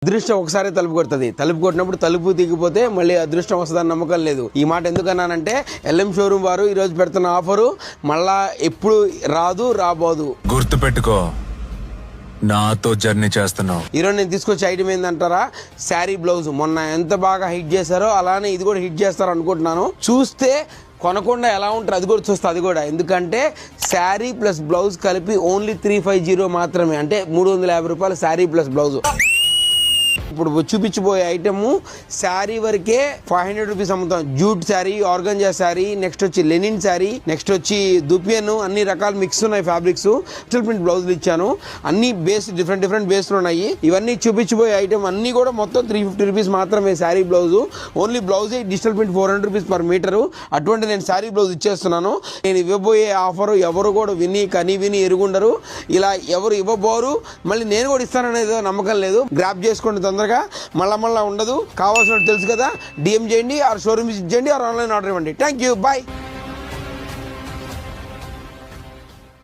అదృష్టం ఒకసారి తలుపు కొడుతుంది. తలుపు కొట్టినప్పుడు తలుపు తీగిపోతే మళ్ళీ అదృష్టం వస్తుందని నమ్మకం లేదు. ఈ మాట ఎందుకన్నానంటే ఎల్ఎం షోరూమ్ వారు ఈ రోజు పెడుతున్న ఆఫరు మళ్ళా ఎప్పుడు రాబోదు. గుర్తు పెట్టుకో, నాతో జర్నీ చేస్తున్నావు. ఈరోజు నేను తీసుకొచ్చే ఐటమ్ ఏంటంటారా, శారీ బ్లౌజ్. మొన్న ఎంత బాగా హిట్ చేశారో అలానే ఇది కూడా హిట్ చేస్తారు అనుకుంటున్నాను. చూస్తే కొనకుండా ఎలా ఉంటుంది అది కూడా చూస్తే అది కూడా, ఎందుకంటే శారీ ప్లస్ బ్లౌజ్ కలిపి ఓన్లీ 350 మాత్రమే, అంటే 350 రూపాయలు శారీ ప్లస్ బ్లౌజ్. ఇప్పుడు చూపించబోయే ఐటమ్ శారీ వరకే 500 రూపీస్ అమ్ముతాం. Jute sari, organza sari, next వచ్చి లెనిన్ శారీ, నెక్స్ట్ వచ్చి దుపియన్, అన్ని రకాల మిక్స్ ఉన్నాయి ఫ్యాబ్రిక్స్. డిజిటల్ ప్రింట్ బ్లౌజులు ఇచ్చాను, అన్ని బేస్ డిఫరెంట్ బేస్లు ఉన్నాయి. ఇవన్నీ చూపించబోయే ఐటమ్ అన్ని కూడా మొత్తం 350 రూపీస్ మాత్రమే sari blouse. Only blouse digital print 400 rupees per metre. అటువంటి నేను శారీ బ్లౌజ్ ఇచ్చేస్తున్నాను. నేను ఇవ్వబోయే ఆఫర్ ఎవరు కూడా విని ఎరుగుండరు. ఇలా ఎవరు ఇవ్వబోరు, మళ్ళీ నేను కూడా ఇస్తాననేది నమ్మకం లేదు. గ్రాప్ చేసుకోండి తొందరగా, మళ్ళా ఉండదు. కావాల్సిన తెలుసు కదా, డిఎం చేయండి, ఆర్ షోరూమ్ విజిట్ చేయండి, ఆర్ ఆన్లైన్ ఆర్డర్ ఇవ్వండి. Thank you, bye.